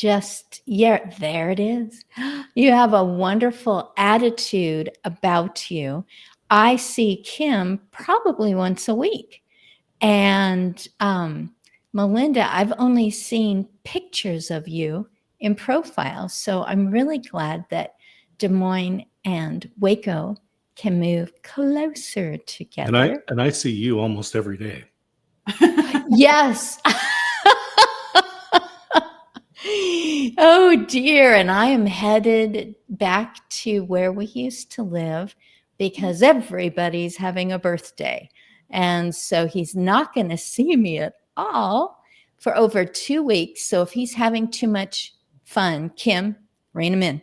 yeah, there it is. You have a wonderful attitude about you. I see Kim probably once a week. And Melinda, I've only seen pictures of you in profile. So I'm really glad that Des Moines and Waco can move closer together. And I see you almost every day. Yes. Oh dear. And I am headed back to where we used to live because everybody's having a birthday. And so he's not going to see me at all for over 2 weeks. So if he's having too much fun, Kim, rein him in.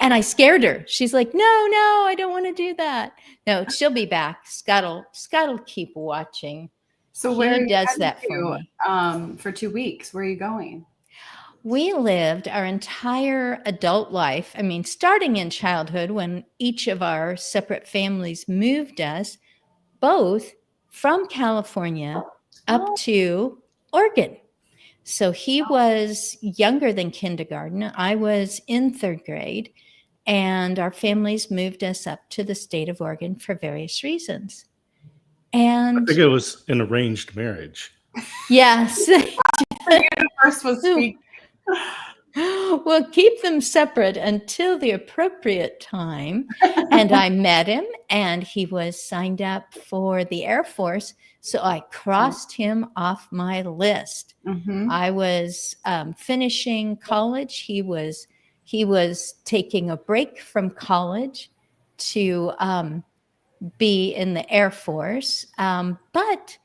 And I scared her. She's like, no, I don't want to do that. No, she'll be back. Scott'll keep watching. So where he does that for me. For 2 weeks, where are you going? We lived our entire adult life. I mean, starting in childhood when each of our separate families moved us, both from California up to Oregon. So he was younger than kindergarten. I was in 3rd grade, and our families moved us up to the state of Oregon for various reasons. And I think it was an arranged marriage. Yes. The first was speak. We'll keep them separate until the appropriate time. And I met him, and he was signed up for the Air Force. So I crossed him off my list. Mm-hmm. I was finishing college. He was taking a break from college to be in the Air Force. But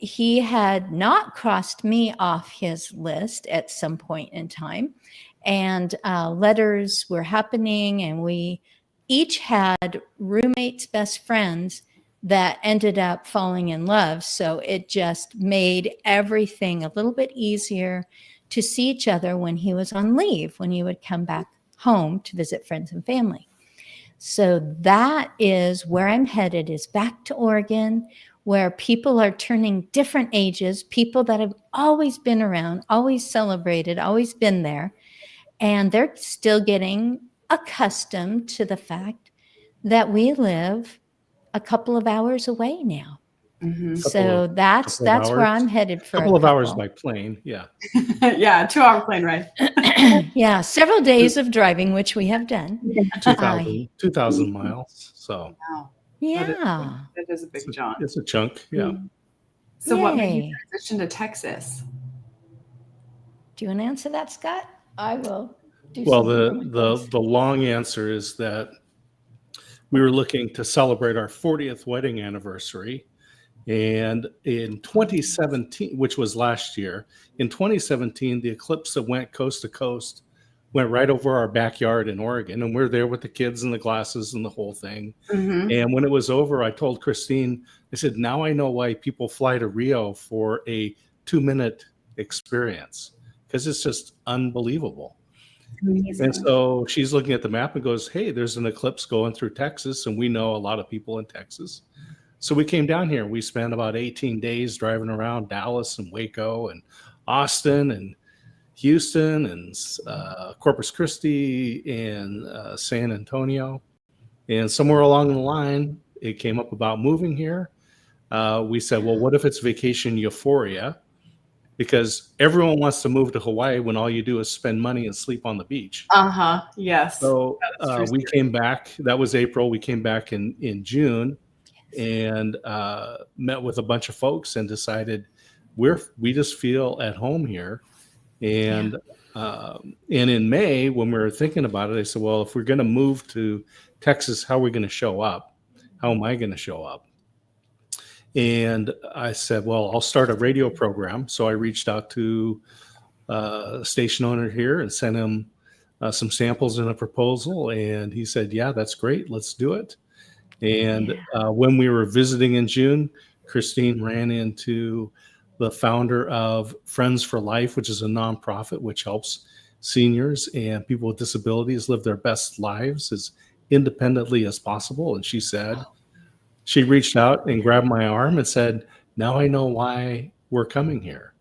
he had not crossed me off his list at some point in time. And letters were happening, and we each had roommates, best friends that ended up falling in love. So it just made everything a little bit easier to see each other when he was on leave, when he would come back home to visit friends and family. So that is where I'm headed, is back to Oregon, where people are turning different ages, people that have always been around, always celebrated, always been there. And they're still getting accustomed to the fact that we live a couple of hours away now. Mm-hmm. So that's where I'm headed for a couple of hours by plane. Yeah. Yeah. 2-hour plane ride. Yeah. Several days of driving, which we have done. 2,000 miles. So Wow. yeah, That is a big jaunt. It's a chunk. Yeah. So Yay. What made you transition to Texas? Do you want to answer that, Scott? I will. Well, the long answer is that we were looking to celebrate our 40th wedding anniversary. And in 2017, which was last year, in 2017, the eclipse that went coast to coast went right over our backyard in Oregon. And we're there with the kids and the glasses and the whole thing. Mm-hmm. And when it was over, I told Christine, I said, now I know why people fly to Rio for a 2-minute experience, because it's just unbelievable. Amazing. And so she's looking at the map and goes, hey, there's an eclipse going through Texas, and we know a lot of people in Texas. So we came down here. We spent about 18 days driving around Dallas and Waco and Austin and Houston and Corpus Christi and San Antonio. And somewhere along the line, it came up about moving here. We said, well, what if it's vacation euphoria? Because everyone wants to move to Hawaii when all you do is spend money and sleep on the beach. Uh-huh. Yes. So we came back. That was April. We came back in June and met with a bunch of folks and decided we just feel at home here. And in May, when we were thinking about it, I said, well, if we're going to move to Texas, how are we going to show up? How am I going to show up? And I said, well, I'll start a radio program. So I reached out to a station owner here and sent him some samples and a proposal. And he said, yeah, that's great. Let's do it. And when we were visiting in June, Christine ran into the founder of Friends for Life, which is a nonprofit which helps seniors and people with disabilities live their best lives as independently as possible. And she said, she reached out and grabbed my arm and said, now I know why we're coming here.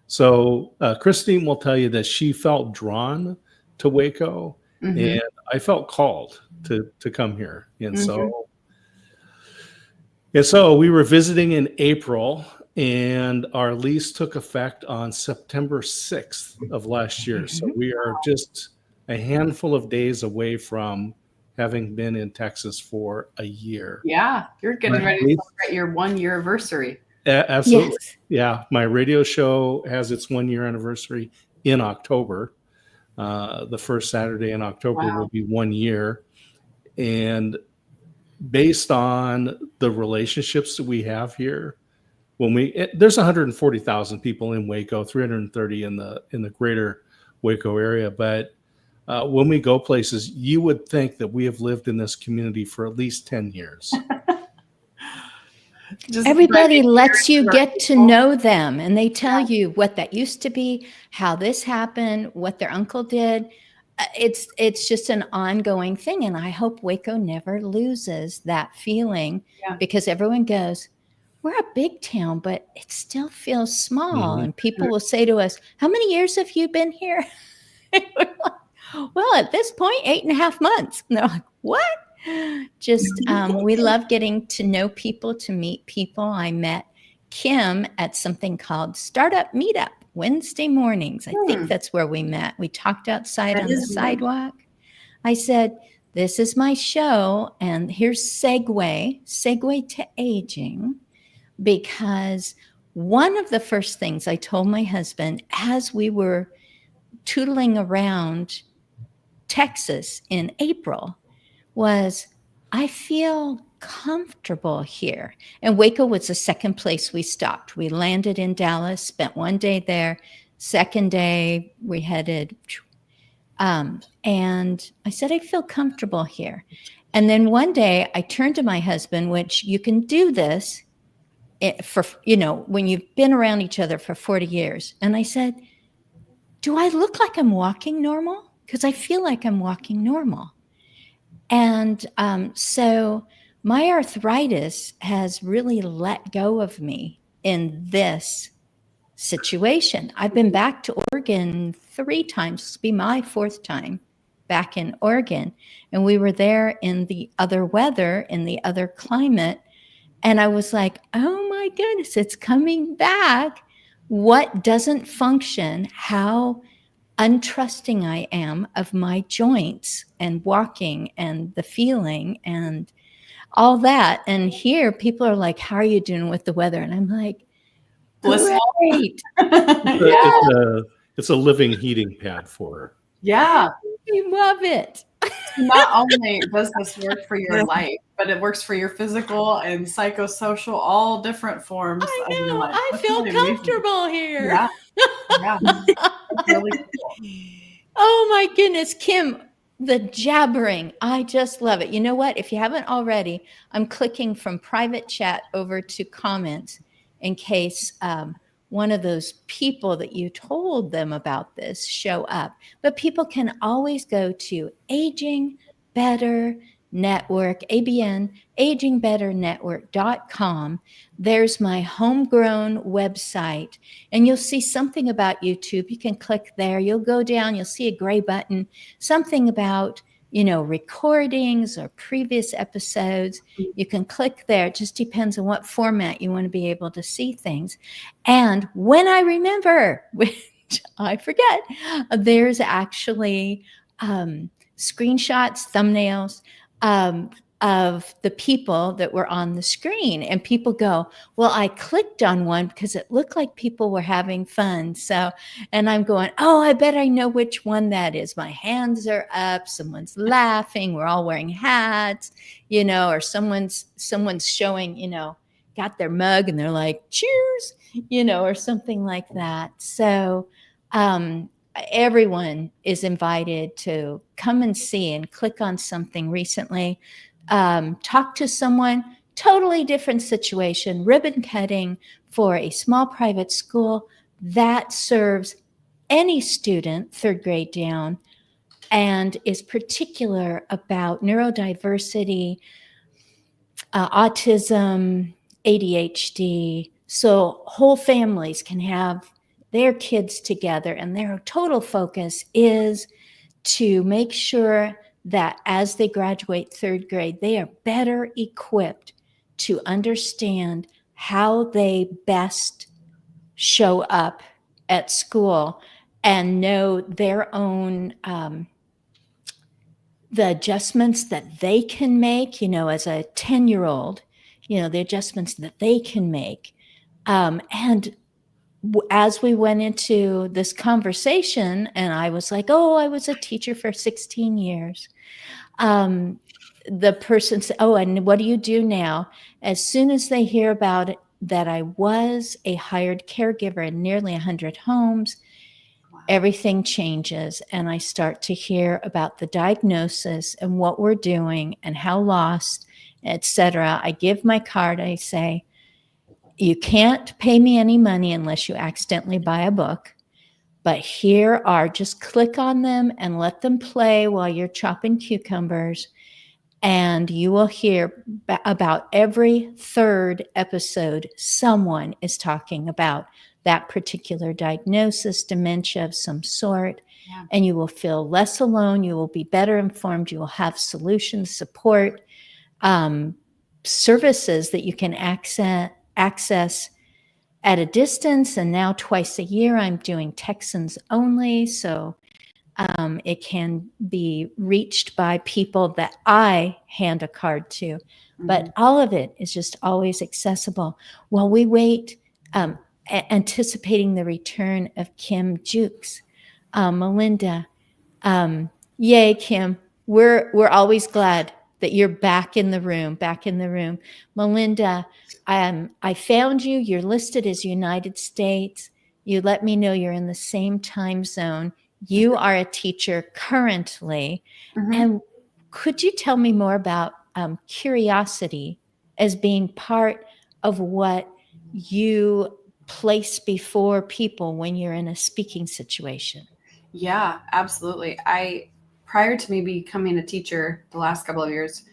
So Christine will tell you that she felt drawn to Waco, and I felt called to come here. And so we were visiting in April, and our lease took effect on September 6th of last year. So we are just a handful of days away from having been in Texas for a year. Yeah, you're getting ready to celebrate your 1-year anniversary. Absolutely. Yes. Yeah. My radio show has its 1-year anniversary in October. The first Saturday in October will be 1 year. And based on the relationships that we have here, there's 140,000 people in Waco, 330 in the greater Waco area. But when we go places, you would think that we have lived in this community for at least 10 years. Everybody lets you get to know them, and they tell you what that used to be, how this happened, what their uncle did. It's just an ongoing thing, and I hope Waco never loses that feeling, because everyone goes, we're a big town, but it still feels small. And people will say to us, how many years have you been here? Well, at this point, 8.5 months. And they're like, what? Just we love getting to know people, to meet people. I met Kim at something called Startup Meetup Wednesday mornings. I think that's where we met. We talked outside on the sidewalk. I said, this is my show, and here's segue to aging, because one of the first things I told my husband as we were tootling around Texas in April was, I feel comfortable here. And Waco was the second place we stopped. We landed in Dallas, spent 1 day there. Second day, we headed, and I said, I feel comfortable here. And then one day I turned to my husband, which you can do this for, when you've been around each other for 40 years. And I said, do I look like I'm walking normal? Because I feel like I'm walking normal. And so my arthritis has really let go of me in this situation. I've been back to Oregon 3 times. This will be my 4th time back in Oregon. And we were there in the other weather, in the other climate. And I was like, oh my goodness, it's coming back. What doesn't function? How untrusting I am of my joints and walking and the feeling and all that. And here people are like, how are you doing with the weather? And I'm like, great. It's a living heating pad for her. Yeah. You love it. Not only does this work for your life, but it works for your physical and psychosocial, all different forms of your life. I feel comfortable here. Yeah. That's really cool. Oh my goodness, Kim, the jabbering. I just love it. You know what? If you haven't already, I'm clicking from private chat over to comments in case one of those people that you told them about this show up. But people can always go to Aging Better Network, ABN, agingbetternetwork.com. There's my homegrown website, and you'll see something about YouTube. You can click there. You'll go down. You'll see a gray button, something about, recordings or previous episodes. You can click there. It just depends on what format you want to be able to see things. And when I remember, which I forget, there's actually screenshots, thumbnails of the people that were on the screen. And people go, well, I clicked on one because it looked like people were having fun. So, and I'm going, oh, I bet I know which one that is. My hands are up. Someone's laughing. We're all wearing hats, or someone's showing, got their mug and they're like, cheers, or something like that. So, everyone is invited to come and see and click on something recently. Talk to someone, totally different situation, ribbon cutting for a small private school that serves any student, 3rd grade down, and is particular about neurodiversity, autism, ADHD. So whole families can have their kids together, and their total focus is to make sure that as they graduate third grade, they are better equipped to understand how they best show up at school and know their own the adjustments that they can make, as a 10-year-old, the adjustments that they can make. And as we went into this conversation, and I was like, oh, I was a teacher for 16 years. The person said, oh, and what do you do now? As soon as they hear about it, that I was a hired caregiver in nearly 100 homes, everything changes, and I start to hear about the diagnosis and what we're doing and how lost, etc. I give my card. I say, you can't pay me any money unless you accidentally buy a book, but here are, just click on them and let them play while you're chopping cucumbers, and you will hear about every third episode someone is talking about that particular diagnosis, dementia of some sort, and you will feel less alone. You will be better informed. You will have solutions, support, services that you can access at a distance. And now twice a year, I'm doing Texans only. So it can be reached by people that I hand a card to. Mm-hmm. But all of it is just always accessible. While we wait, anticipating the return of Kim Jukes. Melinda, yay, Kim. We're always glad that you're back in the room. Melinda, I found you. You're listed as United States. You let me know you're in the same time zone. You are a teacher currently. Mm-hmm. And could you tell me more about curiosity as being part of what you place before people when you're in a speaking situation? Yeah, absolutely. Prior to me becoming a teacher the last couple of years,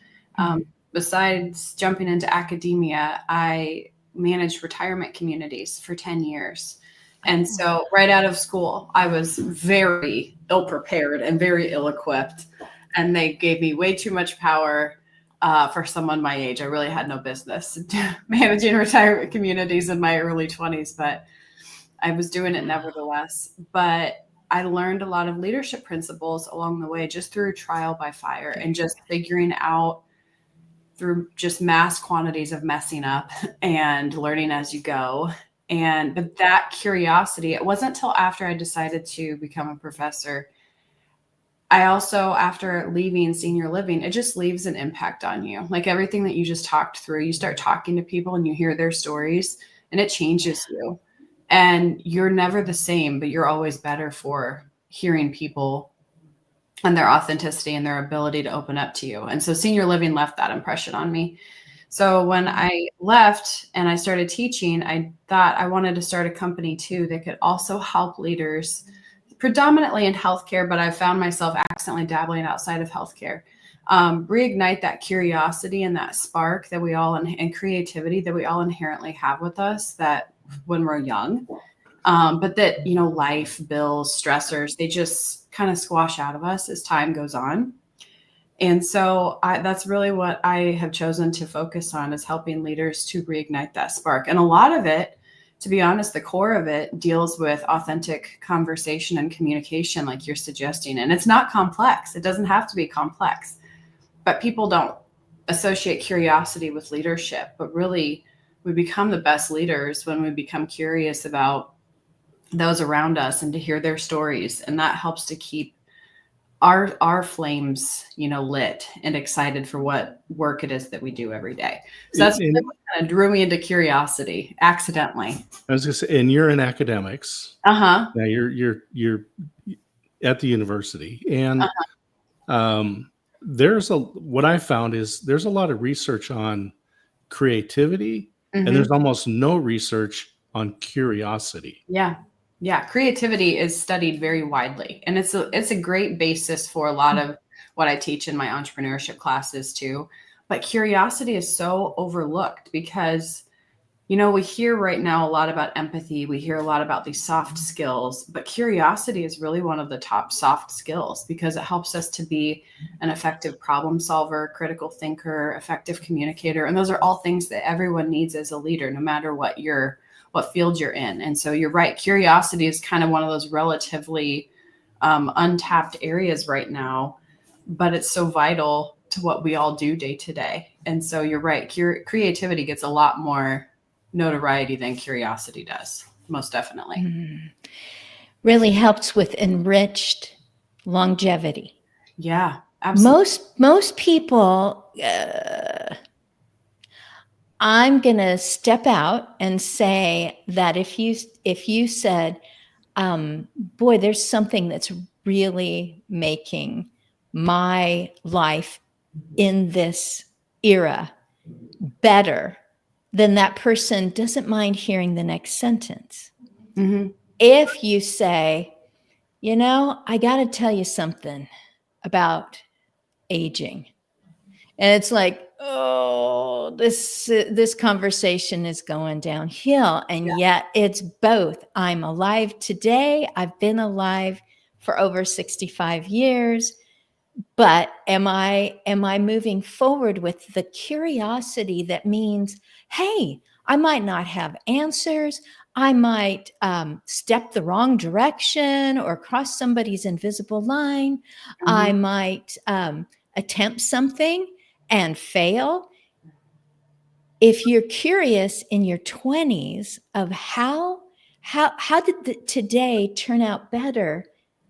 besides jumping into academia, I managed retirement communities for 10 years. And so right out of school, I was very ill-prepared and very ill-equipped. And they gave me way too much power for someone my age. I really had no business managing retirement communities in my early 20s, but I was doing it nevertheless. But I learned a lot of leadership principles along the way, just through trial by fire and just figuring out through just mass quantities of messing up and learning as you go. But that curiosity, it wasn't until after I decided to become a professor. I also, after leaving senior living, it just leaves an impact on you. Like everything that you just talked through, you start talking to people and you hear their stories and it changes you. And you're never the same, but you're always better for hearing people and their authenticity and their ability to open up to you. And so senior living left that impression on me. So when I left and I started teaching, I thought I wanted to start a company too that could also help leaders, predominantly in healthcare, but I found myself accidentally dabbling outside of healthcare. Reignite that curiosity and that spark that we all, and creativity that we all inherently have with us, that when we're young, but that, life, bills, stressors, they just kind of squash out of us as time goes on. And so that's really what I have chosen to focus on, is helping leaders to reignite that spark. And a lot of it, to be honest, the core of it deals with authentic conversation and communication, like you're suggesting. And it's not complex. It doesn't have to be complex. But people don't associate curiosity with leadership. But really, we become the best leaders when we become curious about those around us and to hear their stories. And that helps to keep our flames, lit and excited for what work it is that we do every day. So that's what kind of drew me into curiosity accidentally. I was going to say, and you're in academics. Uh-huh. Now you're at the university, and what I found is there's a lot of research on creativity, and there's almost no research on curiosity. Yeah, creativity is studied very widely, and it's a great basis for a lot of what I teach in my entrepreneurship classes too. But curiosity is so overlooked because You know, we hear right now a lot about empathy. We hear a lot about these soft skills, but curiosity is really one of the top soft skills because it helps us to be an effective problem solver, critical thinker, effective communicator. And those are all things that everyone needs as a leader, no matter what field you're in. And so you're right. Curiosity is kind of one of those relatively untapped areas right now, but it's so vital to what we all do day to day. And so you're right. Creativity gets a lot more notoriety than curiosity does, most definitely. Really helps with enriched longevity. Yeah, absolutely. Most people, I'm gonna step out and say that if you said, boy, there's something that's really making my life in this era better, then that person doesn't mind hearing the next sentence. Mm-hmm. If you say, I got to tell you something about aging, and it's like, oh, this conversation is going downhill, and yet it's both. I'm alive today. I've been alive for over 65 years. But am I moving forward with the curiosity that means, hey, I might not have answers. I might step the wrong direction or cross somebody's invisible line. Mm-hmm. I might attempt something and fail. If you're curious in your 20s of how did today turn out better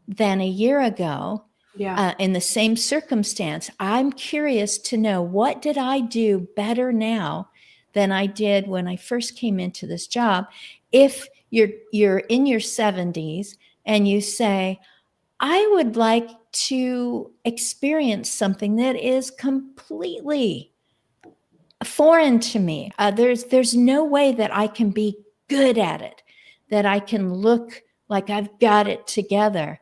than a year ago, in the same circumstance, I'm curious to know, what did I do better now than I did when I first came into this job? If you're in your 70s and you say, I would like to experience something that is completely foreign to me. There's no way that I can be good at it, that I can look like I've got it together.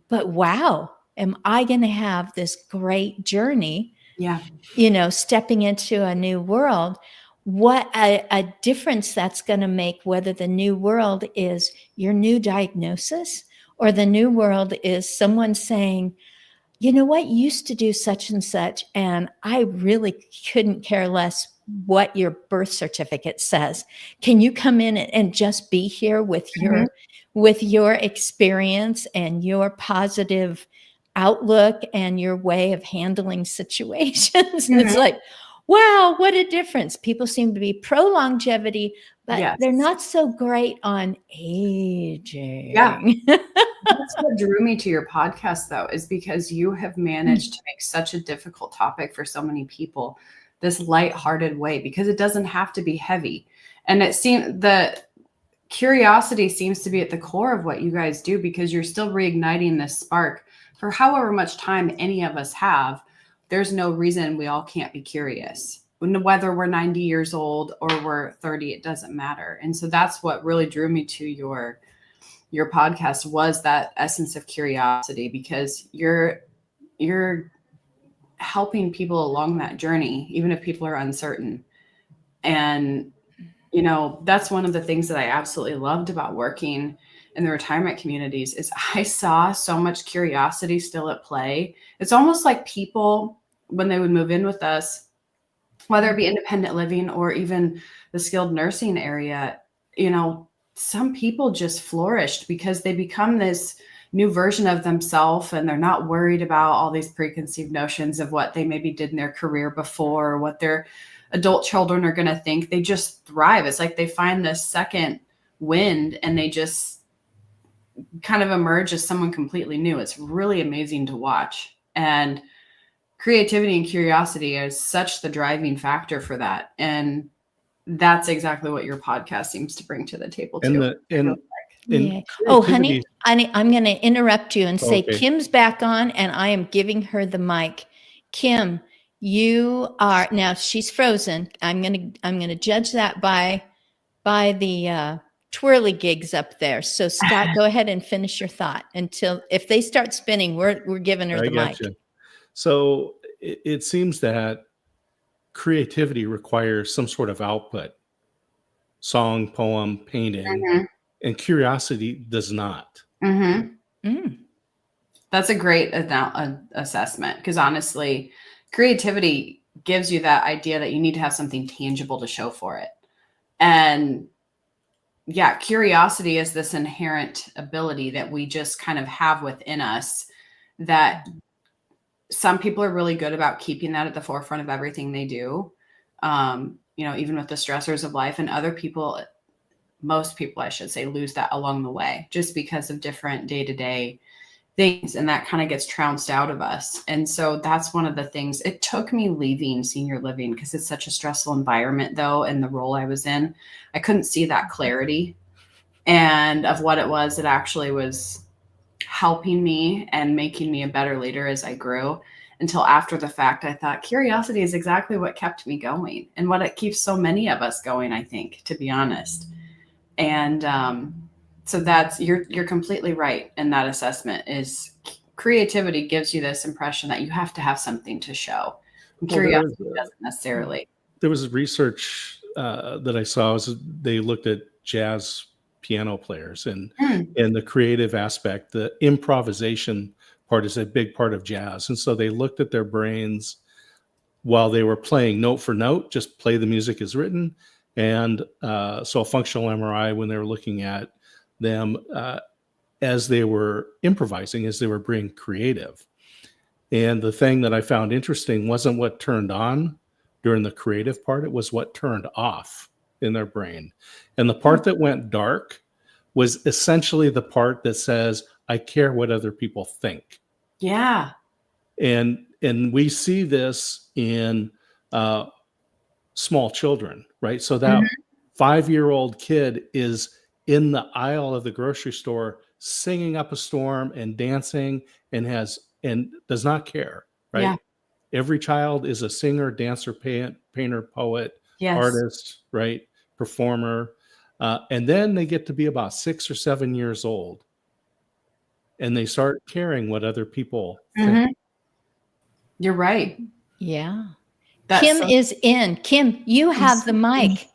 But wow, am I going to have this great journey? Yeah. Stepping into a new world. What a difference that's going to make, whether the new world is your new diagnosis or the new world is someone saying, you know what, you used to do such and such, and I really couldn't care less what your birth certificate says. Can you come in and just be here with your experience and your positive outlook and your way of handling situations? And it's like, wow, what a difference. People seem to be pro longevity, but they're not so great on aging. Yeah. That's what drew me to your podcast, though, is because you have managed to make such a difficult topic for so many people this lighthearted way, because it doesn't have to be heavy. And it seems the curiosity seems to be at the core of what you guys do, because you're still reigniting this spark for however much time any of us have. There's no reason we all can't be curious. Whether we're 90 years old or we're 30, it doesn't matter. And so that's what really drew me to your podcast, was that essence of curiosity, because you're helping people along that journey, even if people are uncertain. And, that's one of the things that I absolutely loved about working in the retirement communities, is I saw so much curiosity still at play. It's almost like people, when they would move in with us, whether it be independent living or even the skilled nursing area, some people just flourished because they become this new version of themselves, and they're not worried about all these preconceived notions of what they maybe did in their career before, or what their adult children are going to think. They just thrive. It's like they find this second wind and they just kind of emerge as someone completely new. It's really amazing to watch. And creativity and curiosity is such the driving factor for that. And that's exactly what your podcast seems to bring to the table too. Oh, honey, I'm going to interrupt you and say, Kim's back on, and I am giving her the mic. Kim, you are now, she's frozen. I'm going to judge that by the twirly gigs up there. So Scott, go ahead and finish your thought until, if they start spinning, we're giving her the mic. So it seems that creativity requires some sort of output. song, poem, painting, Mhm. and curiosity does not. Mhm. Mm. That's a great assessment, because honestly, creativity gives you that idea that you need to have something tangible to show for it. And yeah, curiosity is this inherent ability that we just kind of have within us, that some people are really good about keeping that at the forefront of everything they do. Even with the stressors of life, and other people, most people, I should say, lose that along the way just because of different day-to-day things, and that kind of gets trounced out of us. And so that's one of the things. It took me leaving senior living because it's such a stressful environment, though, and the role I was in, I couldn't see that clarity and of what it was that actually was helping me and making me a better leader as I grew. Until after the fact, I thought curiosity is exactly what kept me going, and what it keeps so many of us going, I think, to be honest. And so that's, you're completely right in that assessment. Is creativity gives you this impression that you have to have something to show. And Well, curiosity doesn't necessarily. there was research that I saw. They looked at jazz piano players and the creative aspect. The improvisation part is a big part of jazz, and so they looked at their brains while they were playing note for note, just play the music as written. And so a functional MRI, when they were looking at them as they were improvising, as they were being creative. And the thing that I found interesting wasn't what turned on during the creative part, it was what turned off in their brain. And the part that went dark was essentially the part that says, I care what other people think. Yeah. And we see this in small children, right? So that 5-year-old kid is in the aisle of the grocery store singing up a storm and dancing and does not care, right? Yeah. Every child is a singer, dancer, painter, poet, Yes. artist, right? Performer. And then they get to be about 6 or 7 years old and they start caring what other people think. You're right. Yeah. That's Kim so- is in. Kim, you have the mic.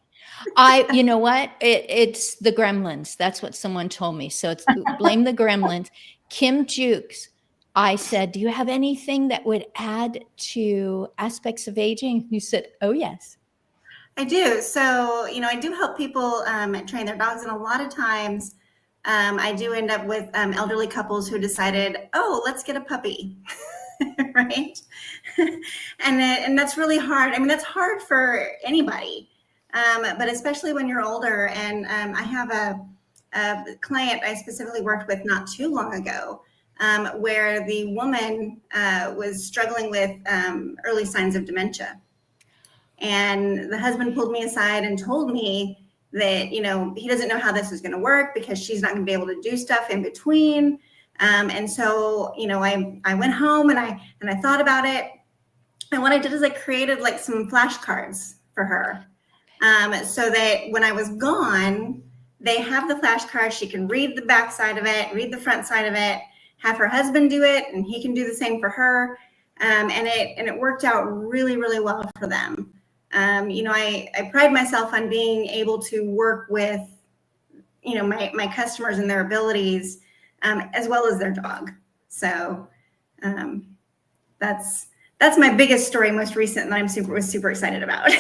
You know what? It's the gremlins. That's what someone told me. So it's blame the gremlins. Kim Jukes, I said, do you have anything that would add to aspects of aging? You said, oh, yes. I do. So, I do help people train their dogs. And a lot of times I do end up with elderly couples who decided, oh, let's get a puppy. Right. And that's really hard. I mean, that's hard for anybody, but especially when you're older. And I have a client I specifically worked with not too long ago, where the woman was struggling with early signs of dementia. And the husband pulled me aside and told me that, he doesn't know how this is going to work because she's not going to be able to do stuff in between. And so, I went home and I thought about it. And what I did is I created like some flashcards for her, so that when I was gone, they have the flashcards. She can read the back side of it, read the front side of it, have her husband do it, and he can do the same for her. And it worked out really, really well for them. I pride myself on being able to work with, my customers and their abilities, as well as their dog. So that's my biggest story, most recent, that I was super excited about.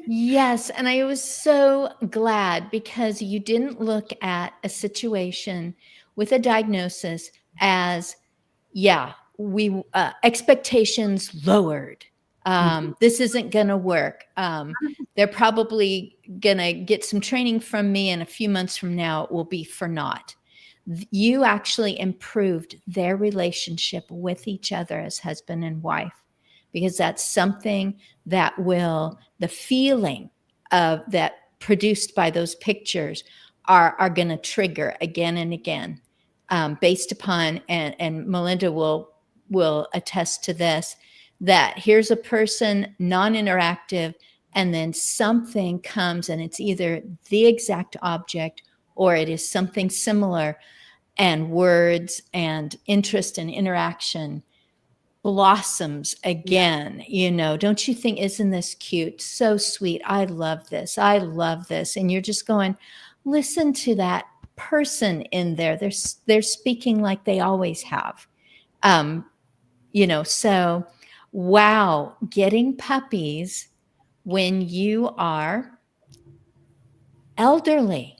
Yes. And I was so glad because you didn't look at a situation with a diagnosis as, we expectations lowered. This isn't going to work. They're probably going to get some training from me, and a few months from now, it will be for naught. You actually improved their relationship with each other as husband and wife, because that's something that the feeling of that produced by those pictures are going to trigger again and again, based upon, and Melinda will attest to this, that here's a person non-interactive, and then something comes and it's either the exact object or it is something similar, and words and interest and interaction blossoms again. You know, don't you think, isn't this cute? So sweet. I love this. I love this. And you're just going, listen to that person in there. They're speaking like they always have. You know, so wow, getting puppies when you are elderly.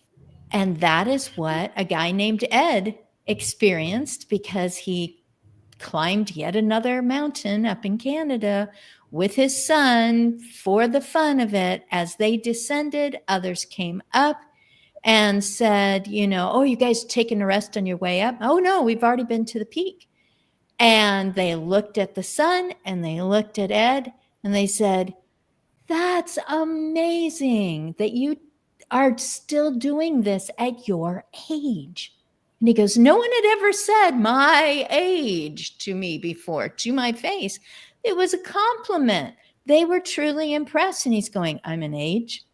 And that is what a guy named Ed experienced, because he climbed yet another mountain up in Canada with his son for the fun of it. As they descended, others came up and said, you know, oh, you guys taking a rest on your way up? Oh, no, we've already been to the peak. And they looked at the son and they looked at Ed and they said, that's amazing that you are still doing this at your age. And he goes, no one had ever said my age to me before, to my face. It was a compliment. They were truly impressed. And he's going, I'm an age.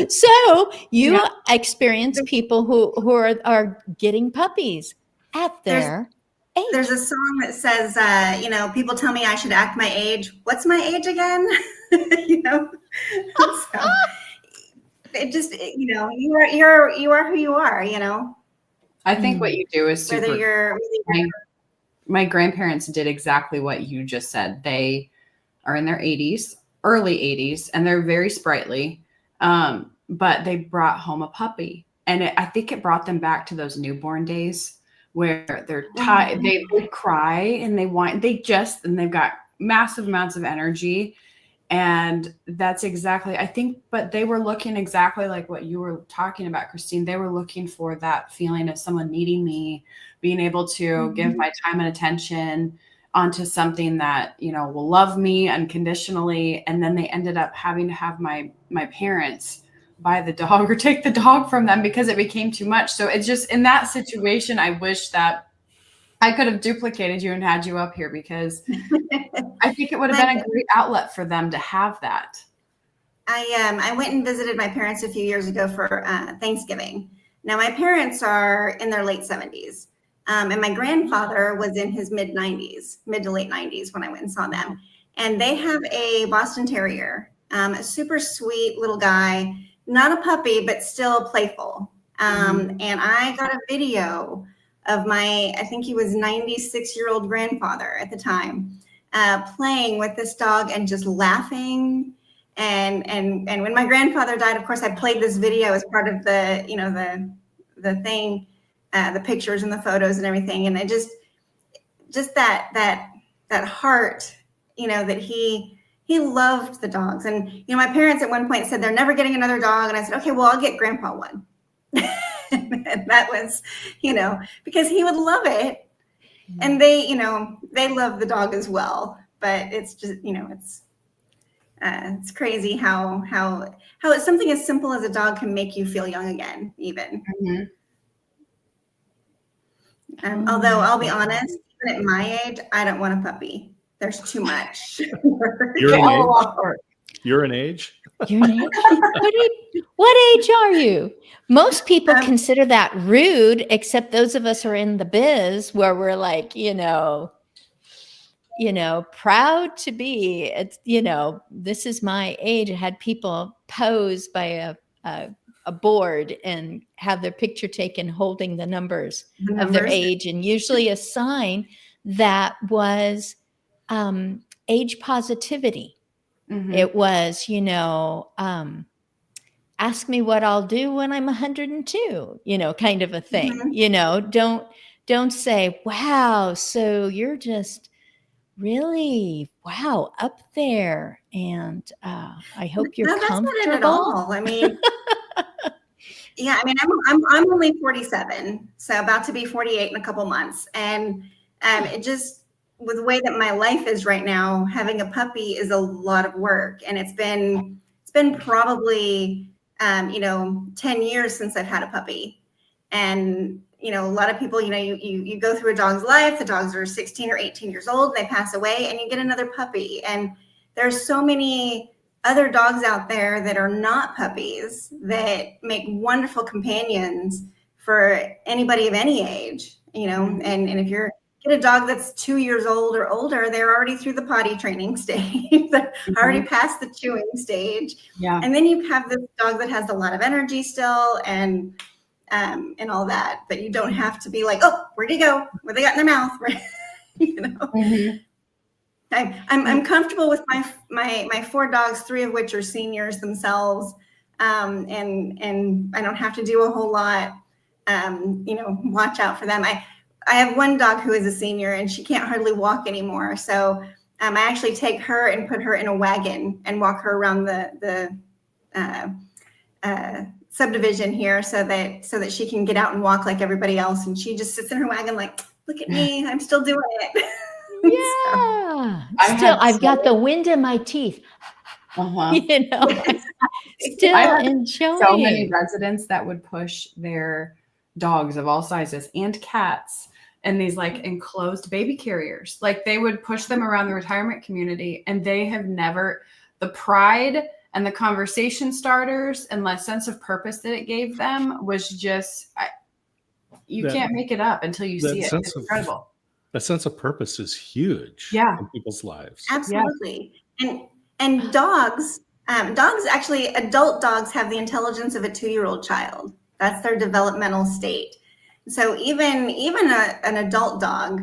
So you experience people who are getting puppies at their age. There's a song that says, you know, people tell me I should act my age. What's my age again? You know, so it just, you know, you are who you are, you know. I think what you do is super. Whether you're my grandparents did exactly what you just said. They are in their 80s, early 80s, and they're very sprightly. But they brought home a puppy, and I think it brought them back to those newborn days where they're tired, they cry and they whine, and they've got massive amounts of energy. And that's exactly, I think, but they were looking exactly like what you were talking about, Christine. They were looking for that feeling of someone needing me, being able to give my time and attention onto something that, you know, will love me unconditionally. And then they ended up having to have my parents buy the dog or take the dog from them because it became too much. So it's just, in that situation, I wish that I could have duplicated you and had you up here, because I think it would have been a great outlet for them to have that. I went and visited my parents a few years ago for Thanksgiving. Now, my parents are in their late 70s, and my grandfather was in his mid to late 90s when I went and saw them. And they have a Boston Terrier, a super sweet little guy, not a puppy, but still playful. And I got a video of I think he was 96-year-old grandfather at the time, playing with this dog and just laughing. And when my grandfather died, of course, I played this video as part of the, you know, the thing, the pictures and the photos and everything. And it just that heart, you know, that he loved the dogs. And, you know, my parents at one point said they're never getting another dog. And I said, okay, well, I'll get grandpa one. And that was, you know, because he would love it. And they, you know, they love the dog as well. But it's just, you know, it's crazy how it's something as simple as a dog can make you feel young again, even. Although I'll be honest, even at my age, I don't want a puppy. There's too much. You're an age? You're an age? You're an age? What age are you? Most people consider that rude, except those of us who are in the biz where we're like, you know, proud to be, it's, you know, this is my age. I had people pose by a board and have their picture taken holding the numbers of their age, and usually a sign that was age positivity. It was, you know, ask me what I'll do when I'm 102, you know, kind of a thing. You know, don't say, wow, so you're just really, wow, up there. And I hope you're comfortable. That's not it at all. I mean, yeah, I mean, I'm only 47, so about to be 48 in a couple months. And it just, with the way that my life is right now, having a puppy is a lot of work. And it's been probably, you know, 10 years since I've had a puppy. And, you know, a lot of people, you know, you go through a dog's life, the dogs are 16 or 18 years old, they pass away, and you get another puppy. And there's so many other dogs out there that are not puppies that make wonderful companions for anybody of any age, you know, and if you're get a dog that's 2 years old or older, they're already through the potty training stage. They're already past the chewing stage. Yeah. And then you have this dog that has a lot of energy still and all that. But you don't have to be like, oh, where'd he go? What they got in their mouth? You know. I'm comfortable with my 4 dogs, 3 of which are seniors themselves, and I don't have to do a whole lot. Watch out for them. I have one dog who is a senior and she can't hardly walk anymore. So I actually take her and put her in a wagon and walk her around the subdivision here so that she can get out and walk like everybody else. And she just sits in her wagon like, look at me, I'm still doing it. Yeah. I've got the wind in my teeth. Still enjoying. So many residents that would push their dogs of all sizes and cats in these like enclosed baby carriers. Like they would push them around the retirement community, and they have never, the pride and the conversation starters and the sense of purpose that it gave them was just, you can't make it up until you see it. It's incredible. That sense of purpose is huge in people's lives. Absolutely. And dogs actually, adult dogs have the intelligence of a 2-year-old child. That's their developmental state. So even an adult dog,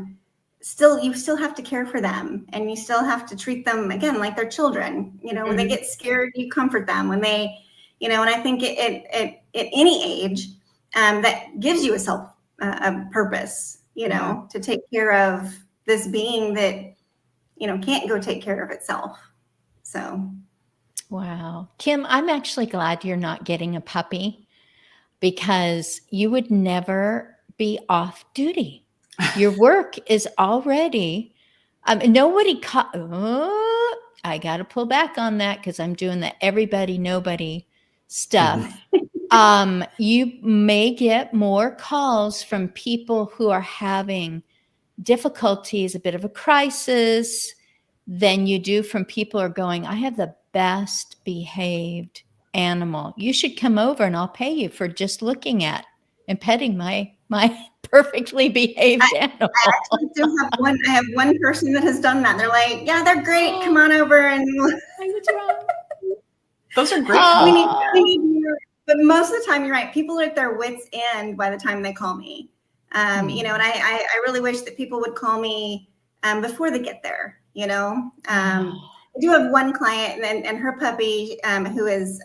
you still have to care for them, and you still have to treat them again like they're children. When they get scared, you comfort them. When they, and I think at any age, that gives you a purpose. To take care of this being that, can't go take care of itself. So. Wow. Kim, I'm actually glad you're not getting a puppy, because you would never be off duty. Your work is already, nobody I got to pull back on that because I'm doing the everybody, nobody stuff. You may get more calls from people who are having difficulties, a bit of a crisis, than you do from people who are going, I have the best behaved animal. You should come over and I'll pay you for just looking at and petting my perfectly behaved animal. I actually do have one. I have one person that has done that. They're like, yeah, they're great. Come on over. And those are great. But most of the time, you're right. People are at their wits' end by the time they call me. And I really wish that people would call me before they get there. I do have one client and her puppy, who is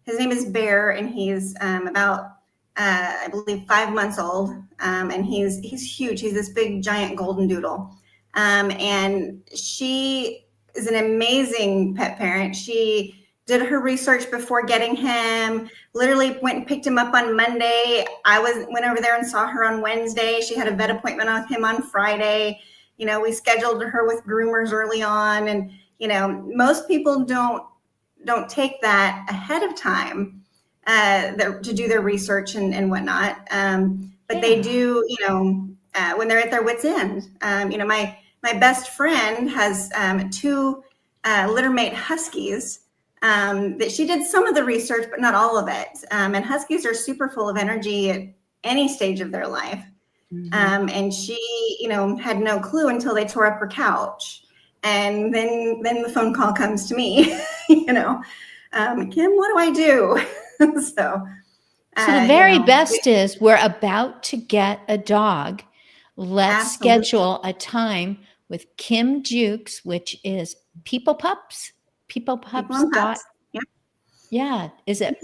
his name is Bear, and he's about I believe 5 months old, and he's huge. He's this big giant golden doodle, and she is an amazing pet parent. She did her research before getting him, literally went and picked him up on Monday. I went over there and saw her on Wednesday. She had a vet appointment with him on Friday. We scheduled her with groomers early on. And, most people don't take that ahead of time to do their research and whatnot. But they do, when they're at their wits' end. My best friend has 2 littermate huskies. That she did some of the research, but not all of it. And huskies are super full of energy at any stage of their life. And she, had no clue until they tore up her couch. And then the phone call comes to me, Kim, what do I do? So the very best is we're about to get a dog. Let's schedule a time with Kim Jukes, which is People Pups. PeoplePups. Yep. Yeah. Is it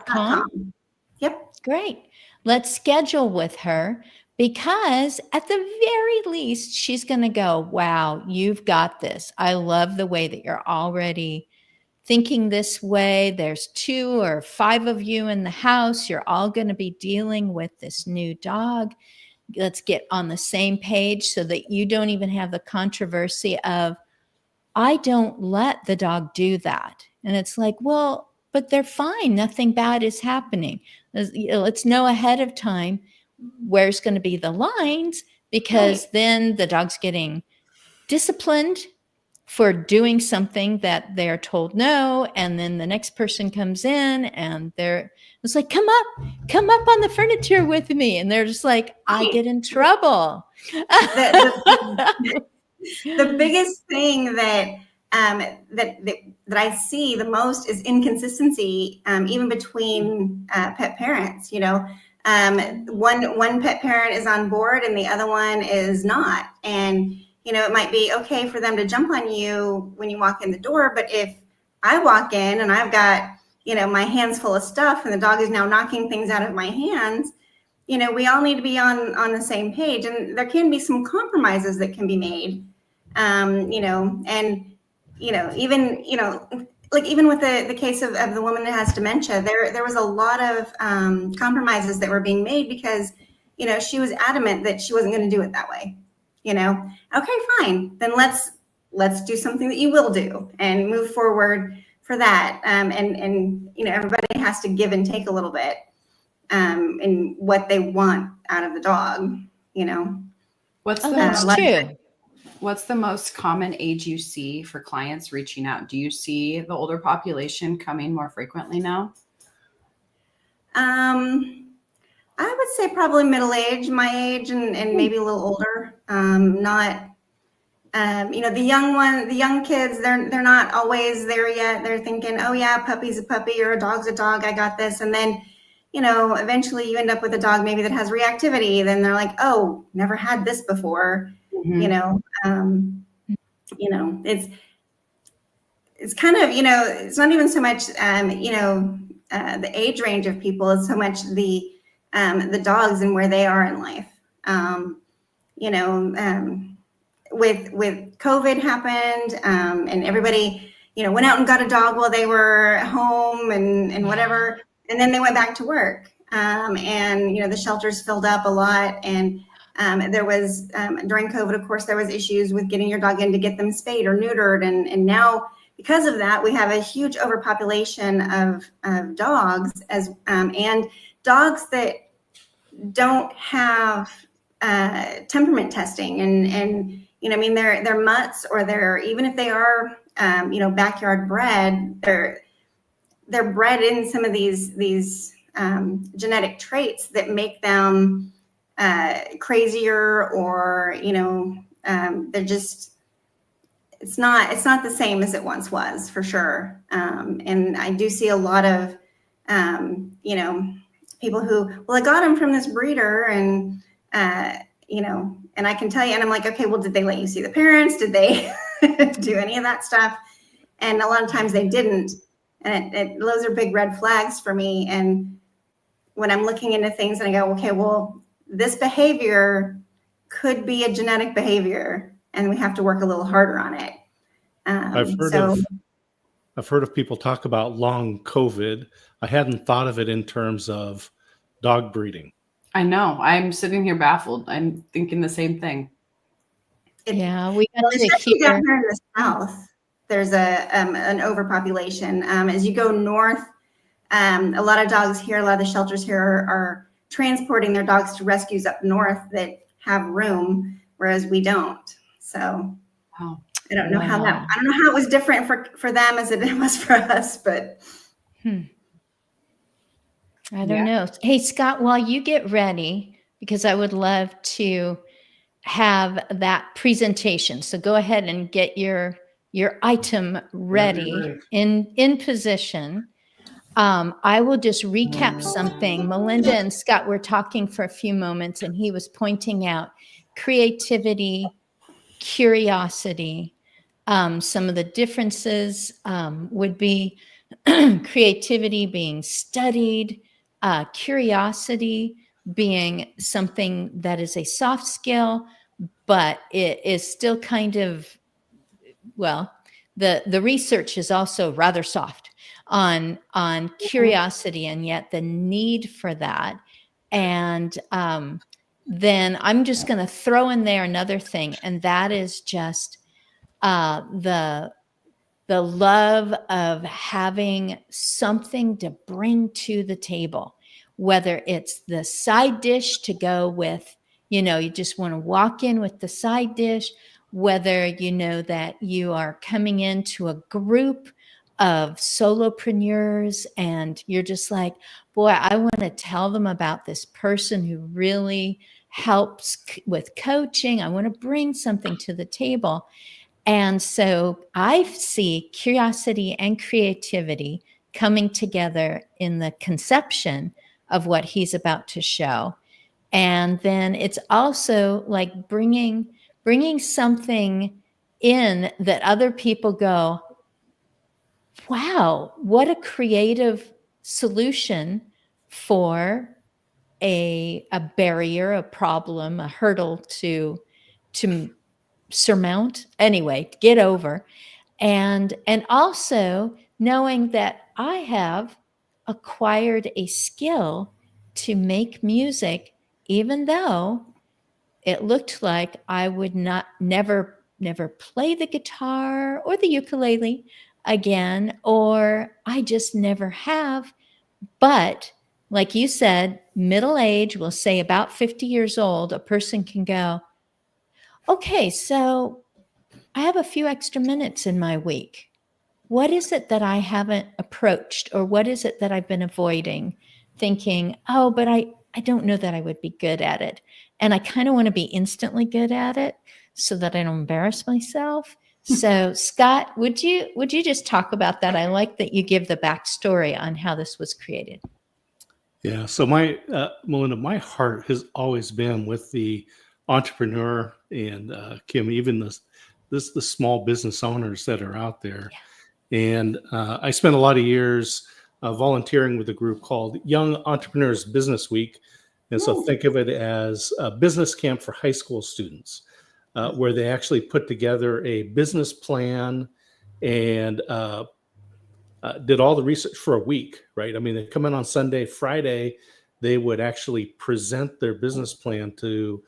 .com? Yep. Great. Let's schedule with her, because at the very least, she's going to go, wow, you've got this. I love the way that you're already thinking this way. There's 2 or 5 of you in the house. You're all going to be dealing with this new dog. Let's get on the same page so that you don't even have the controversy of, I don't let the dog do that. And it's like, well, but they're fine. Nothing bad is happening. Let's know ahead of time where's going to be the lines, because then the dog's getting disciplined for doing something that they're told no, and then the next person comes in and it's like, come up on the furniture with me, and they're just like, I get in trouble. The biggest thing that I see the most is inconsistency, even between pet parents. One pet parent is on board and the other one is not, and it might be okay for them to jump on you when you walk in the door, but if I walk in and I've got my hands full of stuff and the dog is now knocking things out of my hands, we all need to be on the same page, and there can be some compromises that can be made. Even with the case of the woman that has dementia, there was a lot of compromises that were being made because, she was adamant that she wasn't going to do it that way. Okay, fine. Then let's do something that you will do and move forward for that. And everybody has to give and take a little bit in what they want out of the dog. What's the most common age you see for clients reaching out? Do you see the older population coming more frequently now? I would say probably middle age, my age, and maybe a little older. The young kids, they're not always there yet. They're thinking, oh yeah, puppy's a puppy or a dog's a dog. I got this. And then, eventually you end up with a dog maybe that has reactivity. Then they're like, oh, never had this before. Mm-hmm. It's kind of, it's not even so much, the age range of people, it's so much the dogs and where they are in life. With COVID happened, and everybody, went out and got a dog while they were home and whatever. And then they went back to work. The shelters filled up a lot. And there was, during COVID, of course, there was issues with getting your dog in to get them spayed or neutered. And now, because of that, we have a huge overpopulation of dogs and dogs that don't have temperament testing. And they're mutts, or even if they are, backyard bred, they're bred in some of these genetic traits that make them crazier, or they're just, it's not the same as it once was, for sure. And I do see a lot of people who, well, I got him from this breeder, and and I can tell you, and I'm like, okay, well, did they let you see the parents? Did they do any of that stuff? And a lot of times they didn't, and those are big red flags for me. And when I'm looking into things and I go, okay, well, this behavior could be a genetic behavior, and we have to work a little harder on it. I've heard of people talk about long COVID. I hadn't thought of it in terms of dog breeding. I know. I'm sitting here baffled. I'm thinking the same thing. We down here in the South, there's an overpopulation. As you go north, a lot of dogs here, a lot of the shelters here are transporting their dogs to rescues up north that have room, whereas we don't. So wow. I don't know how it was different for them as it was for us, but I don't know. Hey, Scott, while you get ready, because I would love to have that presentation. So go ahead and get your item ready in position. I will just recap something. Melinda and Scott were talking for a few moments, and he was pointing out creativity, curiosity. Some of the differences would be creativity being studied, curiosity being something that is a soft skill, but it is still kind of, well, the research is also rather soft on curiosity, and yet the need for that. And then I'm just going to throw in there another thing, and that is just the love of having something to bring to the table, whether it's the side dish to go with, you just want to walk in with the side dish, whether you know that you are coming into a group of solopreneurs and you're just like, boy, I want to tell them about this person who really helps with coaching. I want to bring something to the table. And so I see curiosity and creativity coming together in the conception of what he's about to show. And then it's also like bringing something in that other people go, wow, what a creative solution for a barrier, a problem, a hurdle to surmount, anyway, get over. And also knowing that I have acquired a skill to make music, even though it looked like I would never play the guitar or the ukulele again, or I just never have. But like you said, middle age, we'll say about 50 years old, a person can go, okay, so I have a few extra minutes in my week. What is it that I haven't approached, or what is it that I've been avoiding, thinking, oh, but I don't know that I would be good at it. And I kind of want to be instantly good at it so that I don't embarrass myself. So Scott, would you just talk about that? I like that you give the backstory on how this was created. Yeah. So Melinda, my heart has always been with the entrepreneur and Kim, even the small business owners that are out there. Yeah. And I spent a lot of years volunteering with a group called Young Entrepreneurs Business Week. And so think of it as a business camp for high school students, where they actually put together a business plan and did all the research for a week, right? I mean, they come in on Sunday, Friday, they would actually present their business plan to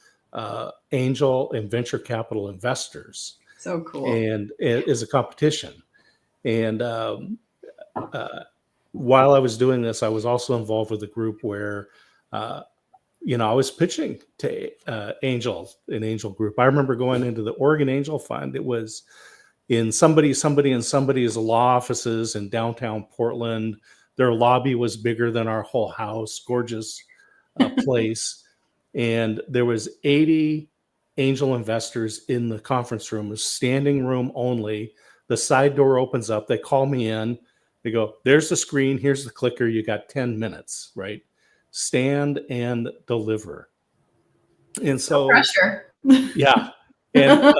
angel and venture capital investors. So cool. And it is a competition. And while I was doing this, I was also involved with a group where, I was pitching to an angel group. I remember going into the Oregon Angel Fund. It was in somebody's law offices in downtown Portland. Their lobby was bigger than our whole house, gorgeous place. And there was 80 angel investors in the conference room, a standing room only. The side door opens up. They call me in. They go, there's the screen. Here's the clicker. You got 10 minutes, right? Stand and deliver. And so, pressure. Yeah. And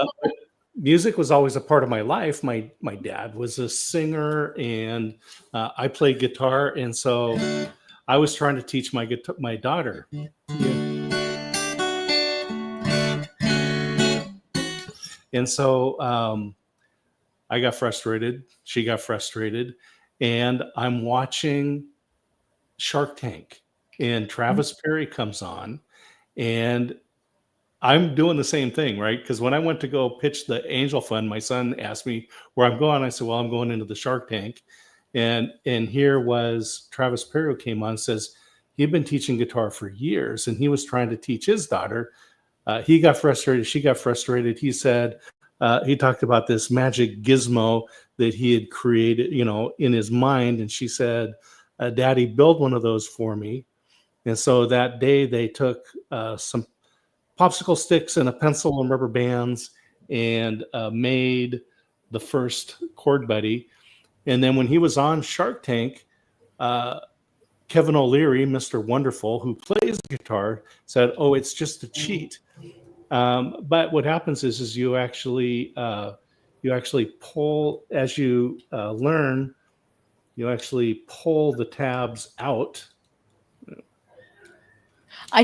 music was always a part of my life. My dad was a singer, and I played guitar. And so I was trying to teach my daughter. Yeah. And so I got frustrated. She got frustrated. And I'm watching Shark Tank. And Travis Perry comes on. And I'm doing the same thing, right? Because when I went to go pitch the Angel Fund, my son asked me where I'm going. I said, well, I'm going into the Shark Tank. And here was Travis Perry who came on and says he'd been teaching guitar for years, and he was trying to teach his daughter. He got frustrated. She got frustrated. He said, he talked about this magic gizmo that he had created, in his mind. And she said, Daddy, build one of those for me. And so that day they took some popsicle sticks and a pencil and rubber bands and made the first chord buddy. And then when he was on Shark Tank, Kevin O'Leary, Mr. Wonderful, who plays guitar, said, oh, it's just a cheat. But what happens is you actually pull, as you learn, you actually pull the tabs out. I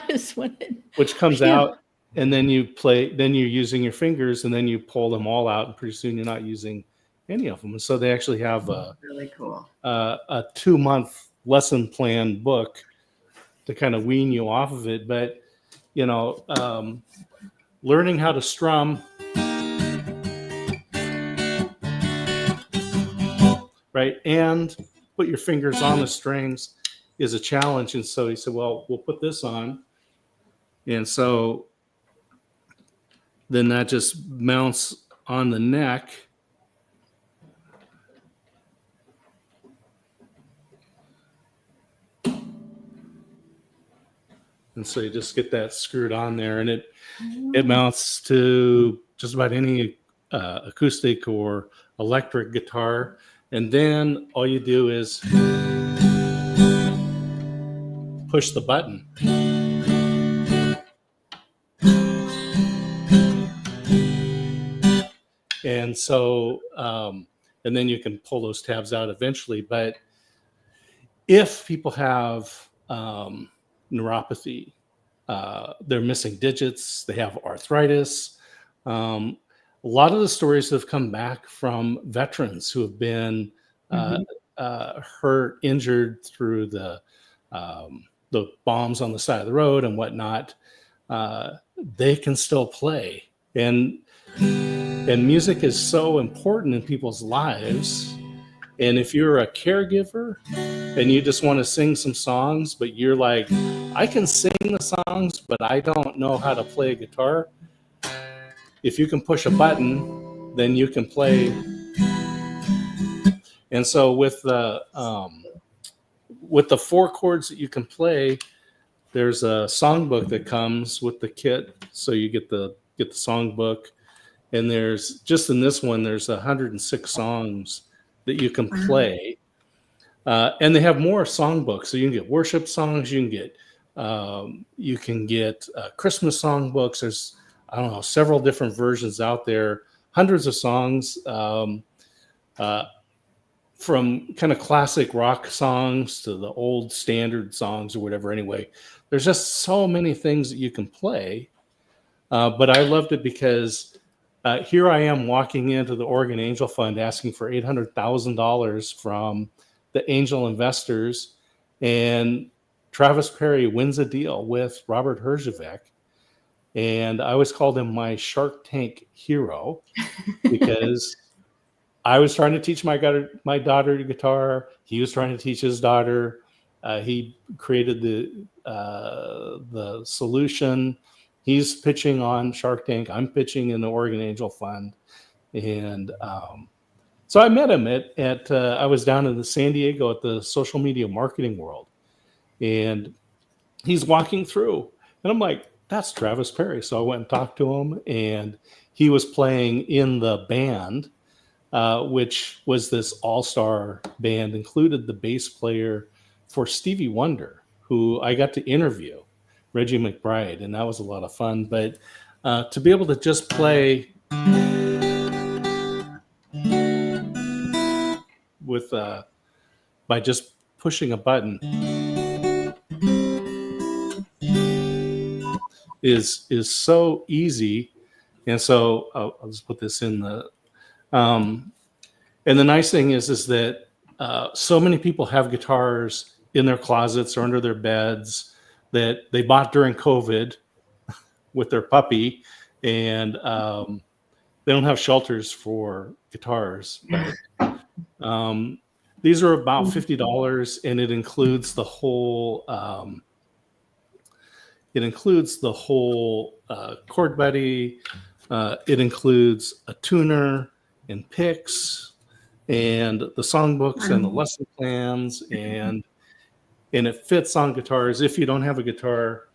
just wanted, which comes out, and then you play. Then you're using your fingers, and then you pull them all out, and pretty soon you're not using any of them. And so they actually have Really cool. A 2-month lesson plan book to kind of wean you off of it. But learning how to strum, right, and put your fingers on the strings is a challenge. And so he said, well, we'll put this on. And so then that just mounts on the neck. And so you just get that screwed on there, and it mounts to just about any acoustic or electric guitar. And then all you do is push the button. And so, and then you can pull those tabs out eventually. But if people have neuropathy, they're missing digits, they have arthritis. A lot of the stories have come back from veterans who have been hurt, injured through the bombs on the side of the road and whatnot. They can still play, and music is so important in people's lives. And if you're a caregiver and you just want to sing some songs, but you're like, I can sing the songs, but I don't know how to play a guitar. If you can push a button, then you can play. And so with the 4 chords that you can play, there's a songbook that comes with the kit. So you get the songbook, and there's just in this one, there's 106 songs that you can play. And they have more songbooks. So you can get worship songs, you can get Christmas songbooks. There's, I don't know, several different versions out there, hundreds of songs, from kind of classic rock songs to the old standard songs or whatever. Anyway, there's just so many things that you can play. But I loved it because here I am walking into the Oregon Angel Fund asking for $800,000 from the angel investors, and Travis Perry wins a deal with Robert Herjavec. And I always called him my Shark Tank hero because I was trying to teach my daughter guitar. He was trying to teach his daughter. He created the solution. He's pitching on Shark Tank. I'm pitching in the Oregon Angel Fund. And so I met him at I was down in San Diego at the Social Media Marketing World. And he's walking through. And I'm like, that's Travis Perry. So I went and talked to him. And he was playing in the band, which was this all-star band, included the bass player for Stevie Wonder, who I got to interview, Reggie McBride, and that was a lot of fun. But to be able to just play with by just pushing a button is so easy. And so I'll just put this in the and the nice thing is that so many people have guitars in their closets or under their beds that they bought during COVID with their puppy, and they don't have shelters for guitars. But these are about $50, and it includes the whole chord buddy. It includes a tuner and picks and the songbooks and the lesson plans, and it fits on guitars. If you don't have a guitar,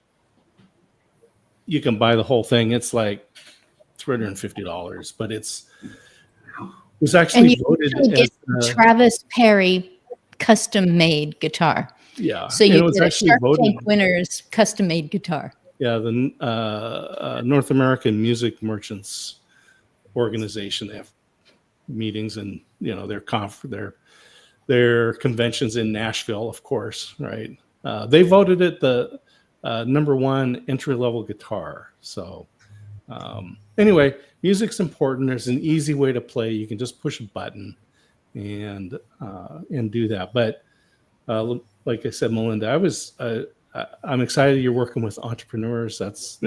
you can buy the whole thing. It's like $350, but it was actually voted as Travis Perry custom-made guitar. Yeah. So you get a Shark Tank winner's custom-made guitar. Yeah, the North American Music Merchants Organization. They have meetings and their conventions in Nashville, of course, right? They voted it the #1 entry-level guitar. So anyway, music's important. There's an easy way to play. You can just push a button and do that. But like I said, Melinda, I'm excited you're working with entrepreneurs. That's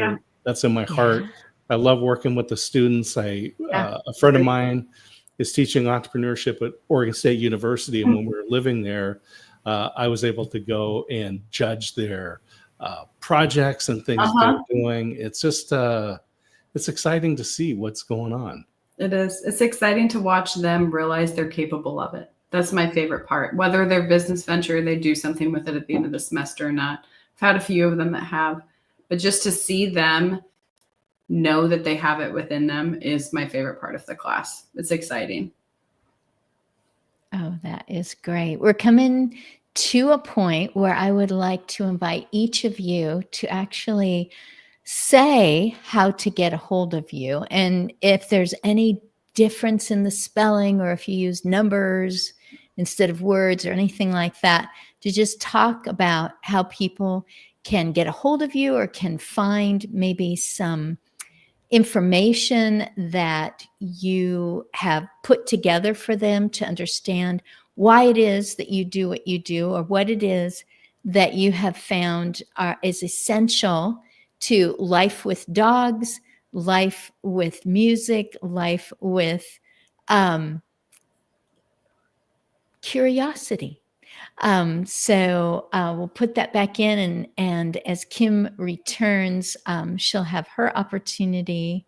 in my heart. I love working with the students. A friend of mine is teaching entrepreneurship at Oregon State University, and when we were living there, I was able to go and judge their projects and things they're doing. It's just it's exciting to see what's going on. It is. It's exciting to watch them realize they're capable of it. That's my favorite part. Whether their business venture, they do something with it at the end of the semester or not. I've had a few of them that have, but just to see them know that they have it within them is my favorite part of the class. It's exciting. Oh, that is great. We're coming to a point where I would like to invite each of you to actually say how to get a hold of you. And if there's any difference in the spelling, or if you use numbers instead of words or anything like that, to just talk about how people can get a hold of you or can find maybe some information that you have put together for them to understand why it is that you do what you do, or what it is that you have found is essential to life with dogs, life with music, life with curiosity. So we'll put that back in, and as Kim returns, she'll have her opportunity.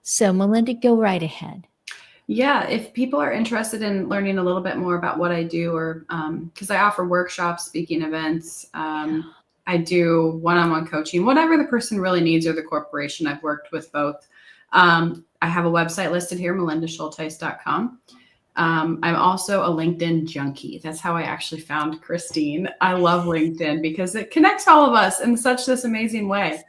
So Melinda, go right ahead. Yeah, if people are interested in learning a little bit more about what I do, or because I offer workshops, speaking events, I do one-on-one coaching, whatever the person really needs or the corporation. I've worked with both. I have a website listed here, melindashultice.com. I'm also a LinkedIn junkie. That's how I actually found Christine. I love LinkedIn because it connects all of us in such this amazing way.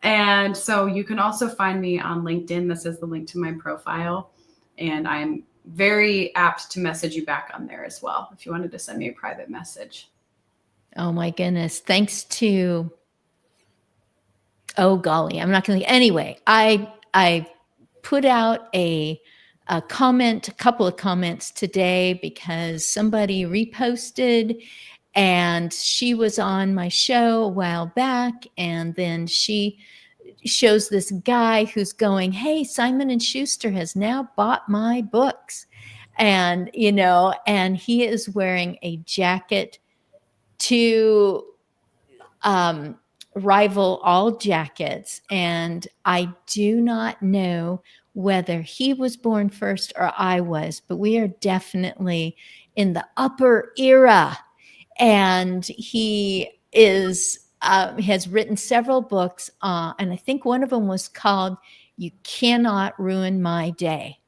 And so you can also find me on LinkedIn. This is the link to my profile. And I'm very apt to message you back on there as well, if you wanted to send me a private message. Oh my goodness. Thanks to, oh golly, I'm not going to, anyway, I put out a couple of comments today because somebody reposted, and she was on my show a while back, and then she shows this guy who's going, hey, Simon & Schuster has now bought my books. And, and he is wearing a jacket to rival all jackets. And I do not know whether he was born first or I was, but we are definitely in the upper era. And he is has written several books, and I think one of them was called "You Cannot Ruin My Day."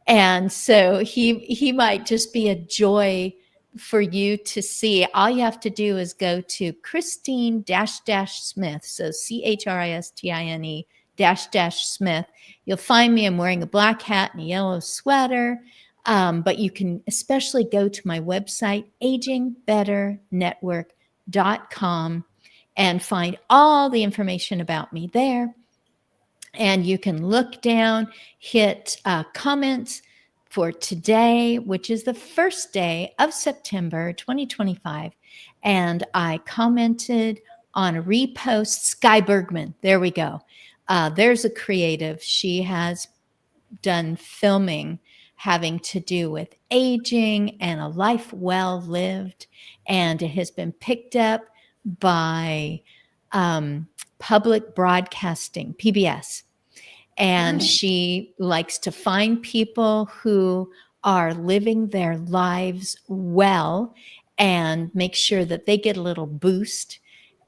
And so he might just be a joy for you to see. All you have to do is go to Christine Smith. So CHRISTINE Smith. You'll find me. I'm wearing a black hat and a yellow sweater. But you can especially go to my website, agingbetternetwork.com, and find all the information about me there. And you can look down, hit comments for today, which is the first day of September 2025. And I commented on a repost. Sky Bergman, there we go. There's a creative. She has done filming having to do with aging and a life well lived. And it has been picked up by public broadcasting, PBS. And she likes to find people who are living their lives well and make sure that they get a little boost.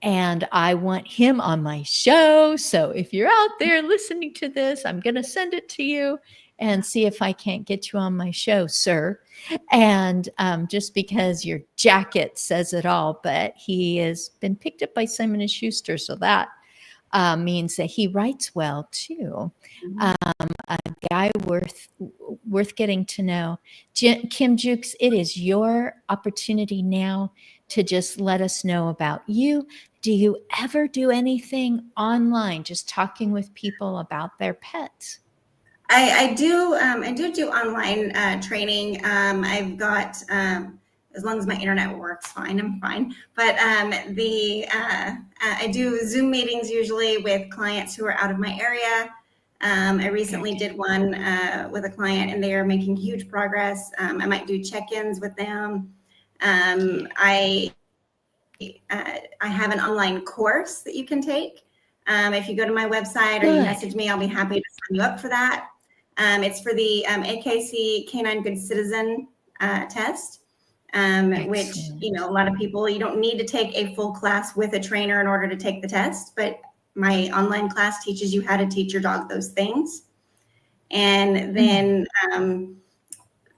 And I want him on my show. So if you're out there listening to this, I'm going to send it to you and see if I can't get you on my show, sir. And just because your jacket says it all, but he has been picked up by Simon & Schuster. So that means that he writes well too. A guy worth getting to know. Kim Jukes, it is your opportunity now to just let us know about you. Do you ever do anything online, just talking with people about their pets? I do online training. I've got, as long as my internet works fine, I'm fine. But I do Zoom meetings usually with clients who are out of my area. I recently did one with a client, and they are making huge progress. I might do check-ins with them. I have an online course that you can take. If you go to my website or you Good. message me, I'll be happy to sign you up for that. It's for the AKC Canine Good Citizen test, which, Excellent. you know, a lot of people, you don't need to take a full class with a trainer in order to take the test, but my online class teaches you how to teach your dog those things. And then,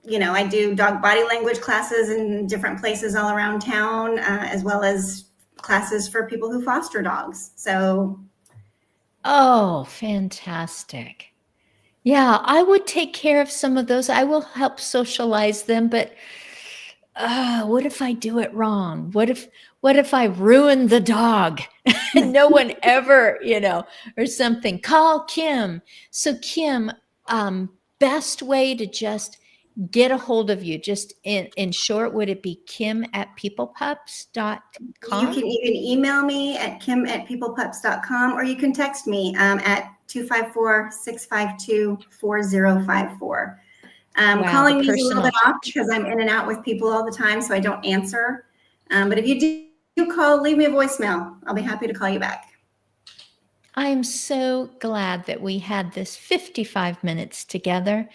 you know, I do dog body language classes in different places all around town, as well as classes for people who foster dogs. So, Oh, fantastic. Yeah, I would take care of some of those. I will help socialize them, but what if I do it wrong? What if I ruin the dog and no one ever, you know, or something? Call Kim. So Kim, best way to just get a hold of you, just in short, would it be kim@peoplepups.com? you can even email me at kim@peoplepups.com, or you can text me at 254-652-4054. Wow, Calling the me is a little bit personal off because I'm in and out with people all the time, so I don't answer. But if you do call, leave me a voicemail. I'll be happy to call you back. I'm so glad that we had this 55 minutes together.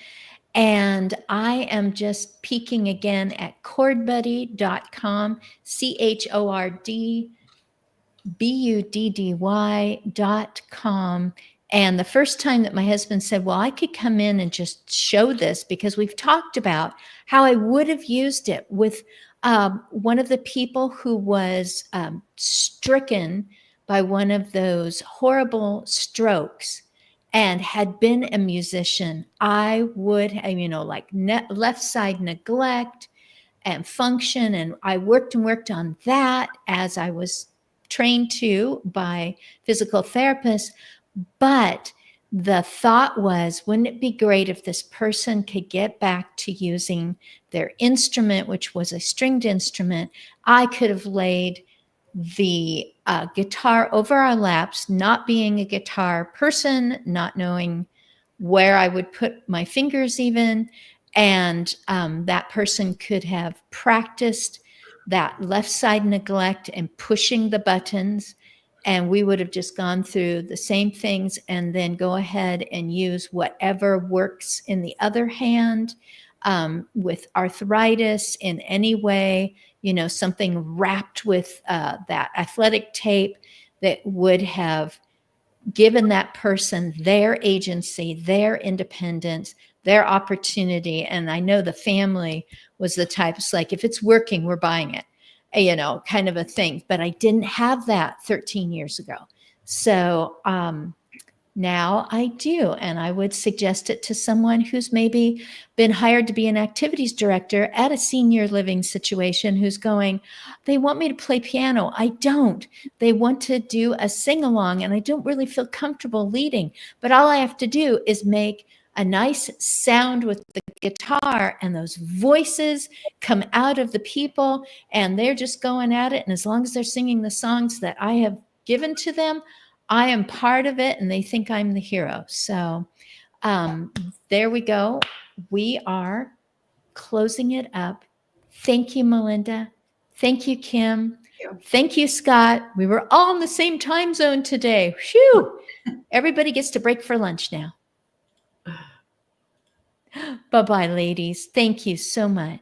And I am just peeking again at chordbuddy.com, chordbuddy.com. And the first time that my husband said, well, I could come in and just show this, because we've talked about how I would have used it with one of the people who was stricken by one of those horrible strokes and had been a musician. I would have, you know, like left side neglect and function. And I worked on that as I was trained to by physical therapists. But the thought was, wouldn't it be great if this person could get back to using their instrument, which was a stringed instrument? I could have laid the guitar over our laps, not being a guitar person, not knowing where I would put my fingers even. And that person could have practiced that left side neglect and pushing the buttons. And we would have just gone through the same things and then go ahead and use whatever works in the other hand with arthritis in any way, you know, something wrapped with that athletic tape that would have given that person their agency, their independence, their opportunity. And I know the family was the type, it's like, if it's working, we're buying it, you know, kind of a thing. But I didn't have that 13 years ago. So now I do. And I would suggest it to someone who's maybe been hired to be an activities director at a senior living situation, who's going, they want me to play piano. I don't. They want to do a sing-along, and I don't really feel comfortable leading. But all I have to do is make a nice sound with the guitar, and those voices come out of the people, and they're just going at it. And as long as they're singing the songs that I have given to them, I am part of it, and they think I'm the hero. So there we go. We are closing it up. Thank you, Melinda. Thank you, Kim. Thank you, Scott. We were all in the same time zone today. Phew. Everybody gets to break for lunch now. Bye-bye, ladies. Thank you so much.